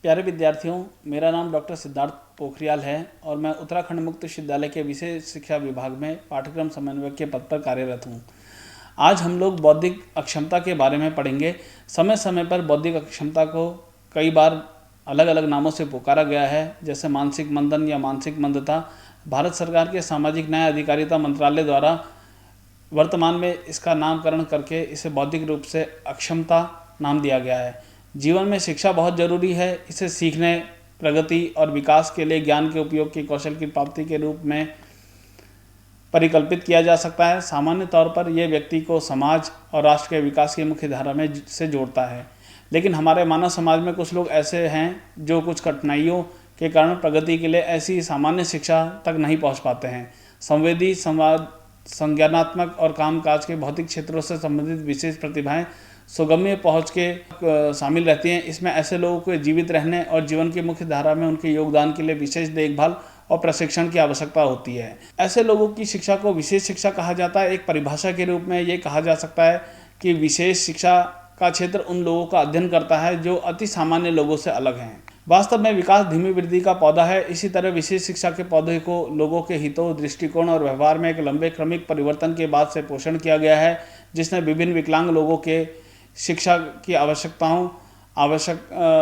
प्यारे विद्यार्थियों, मेरा नाम डॉक्टर सिद्धार्थ पोखरियाल है और मैं उत्तराखंड मुक्त विश्वविद्यालय के विशेष शिक्षा विभाग में पाठ्यक्रम समन्वयक के पद पर कार्यरत हूँ। आज हम लोग बौद्धिक अक्षमता के बारे में पढ़ेंगे। समय समय पर बौद्धिक अक्षमता को कई बार अलग अलग नामों से पुकारा गया है, जैसे मानसिक मंदन या मानसिक मंदता। भारत सरकार के सामाजिक न्याय अधिकारिता मंत्रालय द्वारा वर्तमान में इसका नामकरण करके इसे बौद्धिक रूप से अक्षमता नाम दिया गया है। जीवन में शिक्षा बहुत ज़रूरी है। इसे सीखने, प्रगति और विकास के लिए ज्ञान के उपयोग के कौशल की प्राप्ति के रूप में परिकल्पित किया जा सकता है। सामान्य तौर पर यह व्यक्ति को समाज और राष्ट्र के विकास की मुख्य धारा में से जोड़ता है, लेकिन हमारे मानव समाज में कुछ लोग ऐसे हैं जो कुछ कठिनाइयों के कारण प्रगति के लिए ऐसी सामान्य शिक्षा तक नहीं पहुंच पाते हैं। संवेदी, संवाद, संज्ञानात्मक और कामकाज के भौतिक क्षेत्रों से संबंधित विशेष प्रतिभाएं सुगम्य पहुंच के शामिल रहती हैं। इसमें ऐसे लोगों को जीवित रहने और जीवन की मुख्य धारा में उनके योगदान के लिए विशेष देखभाल और प्रशिक्षण की आवश्यकता होती है। ऐसे लोगों की शिक्षा को विशेष शिक्षा कहा जाता है। एक परिभाषा के रूप में ये कहा जा सकता है कि विशेष शिक्षा का क्षेत्र उन लोगों का अध्ययन करता है जो अति सामान्य लोगों से अलग हैं। वास्तव में विकास धीमी वृद्धि का पौधा है। इसी तरह विशेष शिक्षा के पौधे को लोगों के हितों, दृष्टिकोण और व्यवहार में एक लंबे क्रमिक परिवर्तन के बाद से पोषण किया गया है, जिसने विभिन्न विकलांग लोगों के शिक्षा की आवश्यकताओं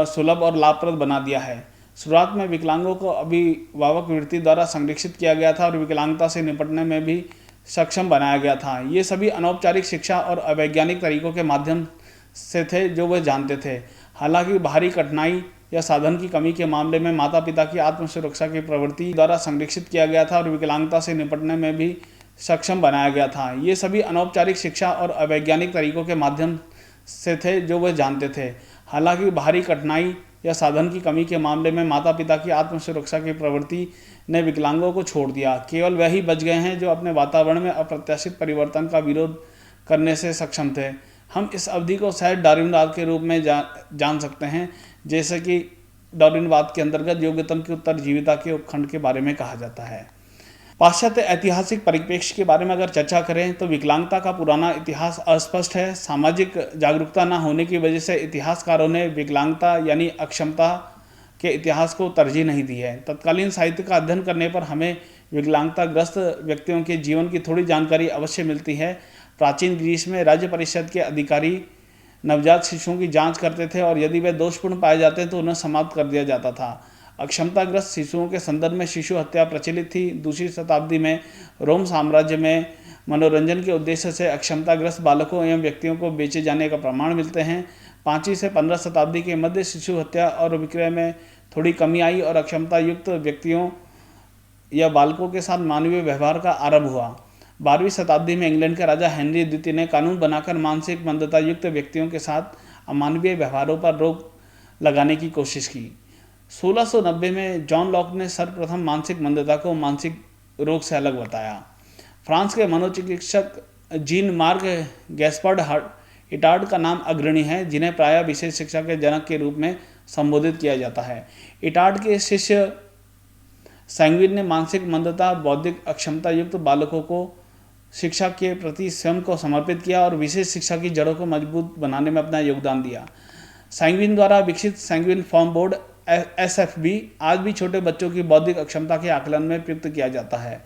सुलभ और लाभप्रद बना दिया है। शुरुआत में विकलांगों को अभिभावक वृत्ति द्वारा संरक्षित किया गया था और विकलांगता से निपटने में भी सक्षम बनाया गया था। ये सभी अनौपचारिक शिक्षा और अवैज्ञानिक तरीकों के माध्यम से थे जो वे जानते थे। हालांकि बाहरी कठिनाई या साधन की कमी के मामले में माता पिता की आत्म सुरक्षा की प्रवृत्ति द्वारा संरक्षित किया गया था और विकलांगता से निपटने में भी सक्षम बनाया गया था। ये सभी अनौपचारिक शिक्षा और अवैज्ञानिक तरीकों के माध्यम से थे जो वे जानते थे। हालांकि बाहरी कठिनाई या साधन की कमी के मामले में माता पिता की आत्म सुरक्षा की प्रवृत्ति ने विकलांगों को छोड़ दिया। केवल वही बच गए हैं जो अपने वातावरण में अप्रत्याशित परिवर्तन का विरोध करने से सक्षम थे। हम इस अवधि को शायद डार्विनवाद के रूप में जान सकते हैं, जैसे कि डार्विनवाद के अंतर्गत योग्यतम की उत्तरजीविता के उपखंड के बारे में कहा जाता है। पाश्चात्य ऐतिहासिक परिप्रेक्ष्य के बारे में अगर चर्चा करें तो विकलांगता का पुराना इतिहास अस्पष्ट है। सामाजिक जागरूकता न होने की वजह से इतिहासकारों ने विकलांगता यानी अक्षमता के इतिहास को तरजीह नहीं दी है। तत्कालीन साहित्य का अध्ययन करने पर हमें विकलांगताग्रस्त व्यक्तियों के जीवन की थोड़ी जानकारी अवश्य मिलती है। प्राचीन ग्रीस में राज्य परिषद के अधिकारी नवजात शिशुओं की जांच करते थे और यदि वे दोषपूर्ण पाए जाते तो उन्हें समाप्त कर दिया जाता था। अक्षमताग्रस्त शिशुओं के संदर्भ में शिशु हत्या प्रचलित थी। दूसरी शताब्दी में रोम साम्राज्य में मनोरंजन के उद्देश्य से अक्षमताग्रस्त बालकों एवं व्यक्तियों को बेचे जाने का प्रमाण मिलते हैं। 5वीं से 15 शताब्दी के मध्य शिशु हत्या और विक्रय में थोड़ी कमी आई और अक्षमता युक्त व्यक्तियों या बालकों के साथ मानवीय व्यवहार का आरंभ हुआ। 12वीं शताब्दी में इंग्लैंड के राजा हेनरी द्वितीय ने कानून बनाकर मानसिक मंदता युक्त व्यक्तियों के साथ अमानवीय व्यवहारों पर रोक लगाने की कोशिश की। 1690 में जॉन लॉक ने सर्वप्रथम मानसिक मंदता को मानसिक रोग से अलग बताया। फ्रांस के मनोचिकित्सक जीन मार्क गैस्पर्ड इटार्ड का नाम अग्रणी है, जिन्हें प्रायः विशेष शिक्षा के जनक के रूप में संबोधित किया जाता है। इटार्ड के शिष्य सैंगविन ने मानसिक मंदता, बौद्धिक अक्षमता युक्त बालकों को शिक्षा के प्रति स्वयं को समर्पित किया और विशेष शिक्षा की जड़ों को मजबूत बनाने में अपना योगदान दिया। सैंगविन द्वारा विकसित सैंगविन फॉर्म बोर्ड SFB आज भी छोटे बच्चों की बौद्धिक अक्षमता के आकलन में प्रयुक्त किया जाता है।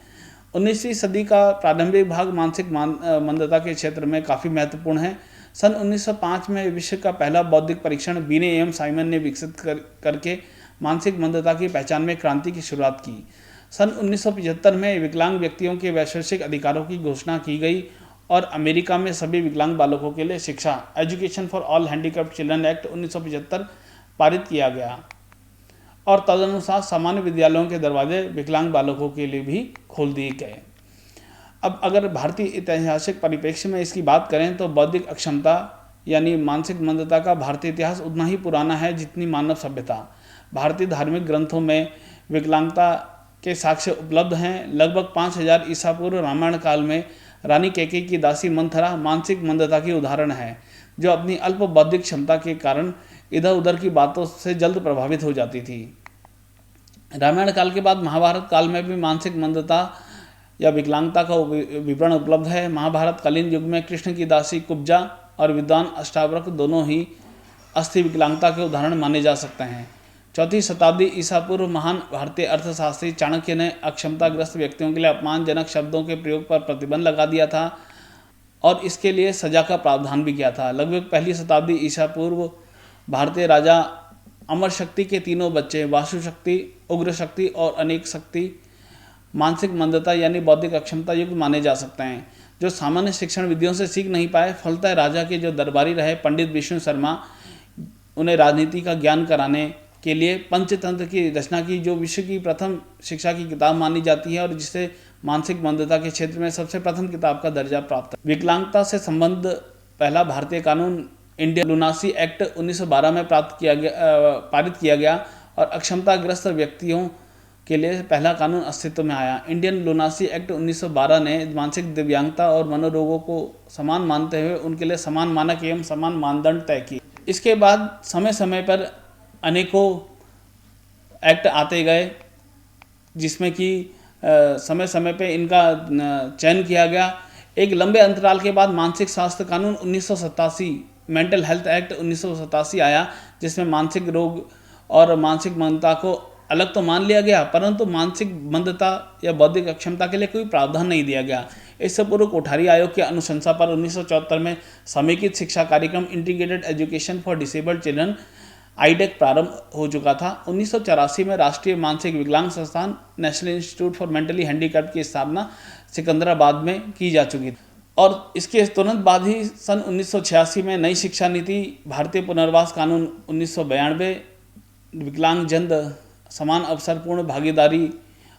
19वीं सदी का प्रारंभिक भाग मानसिक मंदता के क्षेत्र में काफ़ी महत्वपूर्ण है। सन 1905 में विश्व का पहला बौद्धिक परीक्षण बीने एवं साइमन ने विकसित करके मानसिक मंदता की पहचान में क्रांति की शुरुआत की। सन 1975 में विकलांग व्यक्तियों के वैश्विक अधिकारों की घोषणा की गई और अमेरिका में सभी विकलांग बालकों के लिए शिक्षा education for all handicapped children act 1975 पारित किया गया और तदनुसार सामान्य विद्यालयों के दरवाजे विकलांग बालकों के लिए भी खोल दिए गए। अब अगर भारतीय ऐतिहासिक परिप्रेक्ष्य में इसकी बात करें तो बौद्धिक अक्षमता यानी मानसिक मंदता का भारतीय इतिहास उतना ही पुराना है जितनी मानव सभ्यता। भारतीय धार्मिक ग्रंथों में विकलांगता के साक्ष्य उपलब्ध हैं। लगभग 5000 ईसा पूर्व रामायण काल में रानी कैकेयी की दासी मंथरा मानसिक मंदता की उदाहरण है, जो अपनी अल्प बौद्धिक क्षमता के कारण इधर उधर की बातों से जल्द प्रभावित हो जाती थी। रामायण काल के बाद महाभारत काल में भी मानसिक मंदता या विकलांगता का विवरण उपलब्ध है। महाभारत कालीन युग में कृष्ण की दासी कुब्जा और विद्वान अष्टावक्र दोनों ही अस्थि विकलांगता के उदाहरण माने जा सकते हैं। 4वीं शताब्दी ईसा पूर्व महान भारतीय अर्थशास्त्री चाणक्य ने अक्षमताग्रस्त व्यक्तियों के लिए अपमानजनक शब्दों के प्रयोग पर प्रतिबंध लगा दिया था और इसके लिए सजा का प्रावधान भी किया था। लगभग 1ली शताब्दी ईसा पूर्व भारतीय राजा अमर शक्ति के तीनों बच्चे वासु शक्ति, उग्र शक्ति और अनेक शक्ति मानसिक मंदता यानी बौद्धिक अक्षमता युक्त माने जा सकते हैं, जो सामान्य शिक्षण विधियों से सीख नहीं पाए। फलतः राजा के जो दरबारी रहे पंडित विष्णु शर्मा, उन्हें राजनीति का ज्ञान कराने के लिए पंचतंत्र की रचना की, जो विश्व की प्रथम शिक्षा की किताब मानी जाती है और जिसे मानसिक मंदता के क्षेत्र में सबसे प्रथम किताब का दर्जा प्राप्त है। विकलांगता से संबंध पहला भारतीय कानून इंडियन लुनासी एक्ट 1912 में पारित किया गया और अक्षमताग्रस्त व्यक्तियों के लिए पहला कानून अस्तित्व में आया। इंडियन लुनासी एक्ट 1912 ने मानसिक दिव्यांगता और मनोरोगों को समान मानते हुए उनके लिए समान मानक एवं समान मानदंड तय किए। इसके बाद समय समय पर अनेकों एक्ट आते गए, जिसमें कि समय समय पे इनका चयन किया गया। एक लंबे अंतराल के बाद मानसिक स्वास्थ्य कानून 1987 मेंटल हेल्थ एक्ट 1987 आया, जिसमें मानसिक रोग और मानसिक मंदता को अलग तो मान लिया गया, परंतु मानसिक मंदता या बौद्धिक अक्षमता के लिए कोई प्रावधान नहीं दिया गया। इससे पूर्व कोठारी आयोग की अनुशंसा पर 1974 में समेकित शिक्षा कार्यक्रम integrated education for disabled children IEDC प्रारंभ हो चुका था। 1984 में राष्ट्रीय मानसिक विकलांग संस्थान national institute for mentally handicapped की स्थापना सिकंदराबाद में की जा चुकी थी और इसके तुरंत बाद ही सन 1986 में नई शिक्षा नीति, भारतीय पुनर्वास कानून 1992, विकलांगजन समान अवसरपूर्ण भागीदारी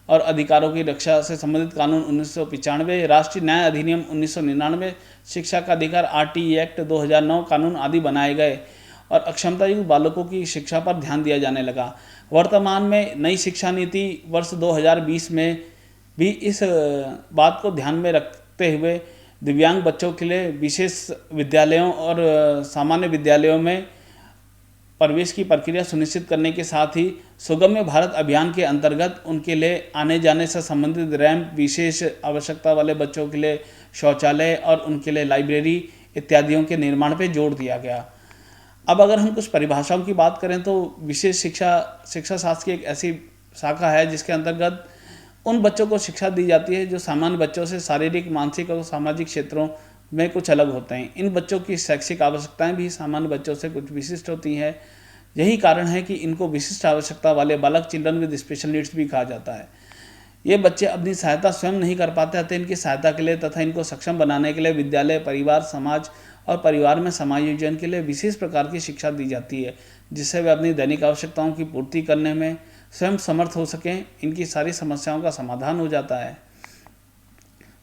और अधिकारों की रक्षा से संबंधित कानून 1995, राष्ट्रीय न्याय अधिनियम 1999, शिक्षा का अधिकार आरटीई एक्ट 2009 कानून आदि बनाए गए और अक्षमता युक्त बालकों की शिक्षा पर ध्यान दिया जाने लगा। वर्तमान में नई शिक्षा नीति वर्ष 2020 में भी इस बात को ध्यान में रखते हुए दिव्यांग बच्चों के लिए विशेष विद्यालयों और सामान्य विद्यालयों में प्रवेश की प्रक्रिया सुनिश्चित करने के साथ ही सुगम्य भारत अभियान के अंतर्गत उनके लिए आने जाने से संबंधित रैंप, विशेष आवश्यकता वाले बच्चों के लिए शौचालय और उनके लिए लाइब्रेरी इत्यादियों के निर्माण पर जोर दिया गया। अब अगर हम कुछ परिभाषाओं की बात करें तो विशेष शिक्षा शास्त्र की एक ऐसी शाखा है जिसके अंतर्गत उन बच्चों को शिक्षा दी जाती है जो सामान्य बच्चों से शारीरिक, मानसिक और सामाजिक क्षेत्रों में कुछ अलग होते हैं। इन बच्चों की शैक्षिक आवश्यकताएं भी सामान्य बच्चों से कुछ विशिष्ट होती हैं। यही कारण है कि इनको विशिष्ट आवश्यकता वाले बालक, चिल्ड्रन विद स्पेशल नीड्स भी कहा जाता है। ये बच्चे अपनी सहायता स्वयं नहीं कर पाते, अतः इनकी सहायता के लिए तथा इनको सक्षम बनाने के लिए विद्यालय, परिवार, समाज और परिवार में समायोजन के लिए विशेष प्रकार की शिक्षा दी जाती है, जिससे वे अपनी दैनिक आवश्यकताओं की पूर्ति करने में स्वयं समर्थ हो सकें। इनकी सारी समस्याओं का समाधान हो जाता है।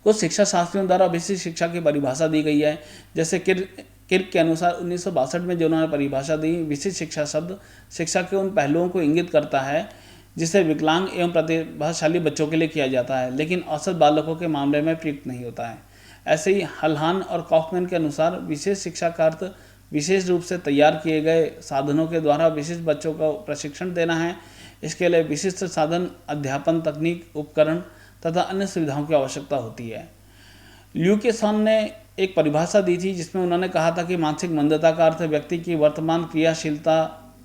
कुछ शिक्षा शास्त्रियों द्वारा विशिष्ट शिक्षा की परिभाषा दी गई है, जैसे किर्क के अनुसार 1962 में जो उन्होंने परिभाषा दी, विशिष्ट शिक्षा शब्द शिक्षा के उन पहलुओं को इंगित करता है जिसे विकलांग एवं प्रतिभाशाली बच्चों के लिए किया जाता है, लेकिन औसत बालकों के मामले में प्रयुक्त नहीं होता है। ऐसे ही हल्हान और कॉफमैन के अनुसार विशेष शिक्षा का अर्थ विशेष रूप से तैयार किए गए साधनों के द्वारा विशिष्ट बच्चों को प्रशिक्षण देना है। इसके लिए विशिष्ट साधन, अध्यापन तकनीक, उपकरण तथा अन्य सुविधाओं की आवश्यकता होती है। ल्यूकेसन ने एक परिभाषा दी थी जिसमें उन्होंने कहा था कि मानसिक मंदता का अर्थ व्यक्ति की वर्तमान क्रियाशीलता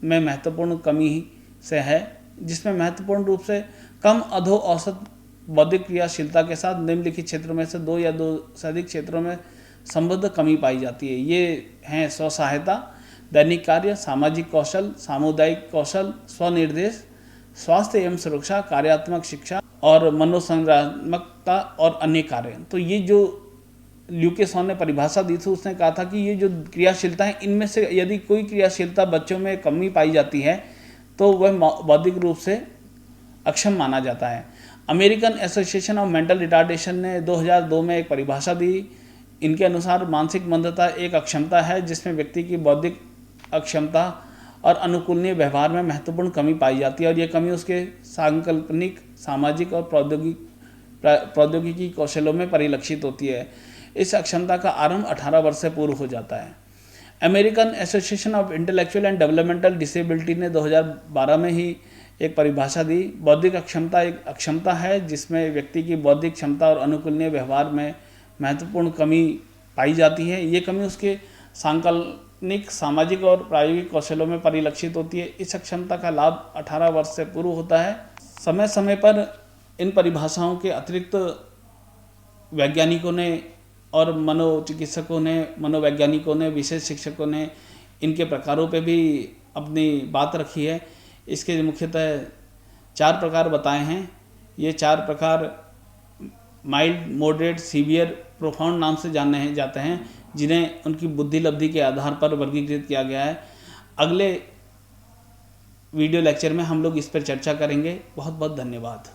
में महत्वपूर्ण कमी से है, जिसमें महत्वपूर्ण रूप से कम अधो औसत बौद्धिक क्रियाशीलता के साथ निम्नलिखित क्षेत्रों में से 2 या 2 से अधिक क्षेत्रों में संबद्ध कमी पाई जाती है। ये हैं स्व सहायता, दैनिक कार्य, सामाजिक कौशल, सामुदायिक कौशल, स्वनिर्देश, स्वास्थ्य एवं सुरक्षा, कार्यात्मक शिक्षा और मनोसंग्रामकता और अन्य कार्य। तो ये जो ल्यूकेसन ने परिभाषा दी थी, उसने कहा था कि ये जो क्रियाशीलता है, इनमें से यदि कोई क्रियाशीलता बच्चों में कमी पाई जाती है तो वह बौद्धिक रूप से अक्षम माना जाता है। American association of mental retardation ने 2002 में एक परिभाषा दी। इनके अनुसार मानसिक मंदता एक अक्षमता है जिसमें व्यक्ति की बौद्धिक अक्षमता और अनुकूलनीय व्यवहार में महत्वपूर्ण कमी पाई जाती है और यह कमी उसके सांकल्पनिक, सामाजिक और प्रौद्योगिकी कौशलों में परिलक्षित होती है। इस अक्षमता का आरंभ 18 वर्ष से पूर्व हो जाता है। American association of intellectual and developmental disability ने 2012 में ही एक परिभाषा दी। बौद्धिक अक्षमता एक अक्षमता है जिसमें व्यक्ति की बौद्धिक क्षमता और अनुकूलनीय व्यवहार में महत्वपूर्ण कमी पाई जाती है। ये कमी उसके सांकलनिक, सामाजिक और प्रायोगिक कौशलों में परिलक्षित होती है। इस अक्षमता का लाभ 18 वर्ष से पूर्व होता है। समय समय पर इन परिभाषाओं के अतिरिक्त वैज्ञानिकों ने और मनोचिकित्सकों ने, मनोवैज्ञानिकों ने, विशेष शिक्षकों ने इनके प्रकारों पे भी अपनी बात रखी है। इसके मुख्यतः 4 प्रकार बताए हैं। ये 4 प्रकार माइल्ड, मॉडरेट, सीवियर, प्रोफाउंड नाम से जाने जाते हैं, जिन्हें उनकी बुद्धि लब्धि के आधार पर वर्गीकृत किया गया है। अगले वीडियो लेक्चर में हम लोग इस पर चर्चा करेंगे। बहुत बहुत धन्यवाद।